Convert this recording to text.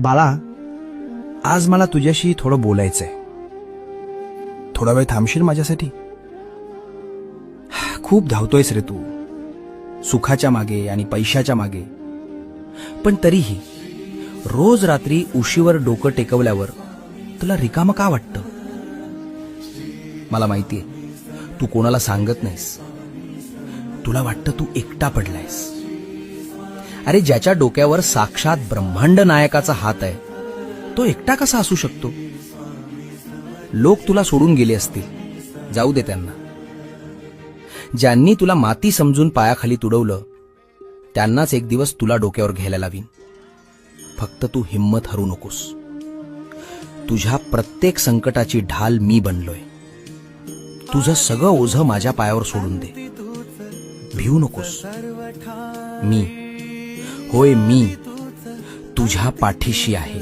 बाळा, आज मला तुझ्याशी थोडं बोलायचंय. थोडा वेळ थांबशील माझ्यासाठी? खूप धावतोयस रे तू, सुखाच्या मागे आणि पैशाच्या मागे. पण तरीही रोज रात्री उशीवर डोकं टेकवल्यावर तुला रिकामं का वाटतं? मला माहितीये, तू कोणाला सांगत नाहीस. तुला वाटतं तू एकटा पडलायस. अरे, ज्याच्या डोक्यावर साक्षात ब्रह्मांड नायकाचा हात आहे, तो एकटा कसा असू शकतो? लोक तुला सोडून गेले असतील, जाऊ दे त्यांना. ज्यांनी तुला माती समजून पायाखाली तुडवलं, त्यांनाच एक दिवस तुला डोक्यावर घ्यायला लावीन. फक्त तू हिम्मत हरू नकोस. तुझ्या प्रत्येक संकटाची ढाल मी बनलोय. तुझं सगळं ओझं माझ्या पायावर सोडून दे. भिवू नकोस. मी, होय मी, तुझ्या पाठीशी आहे.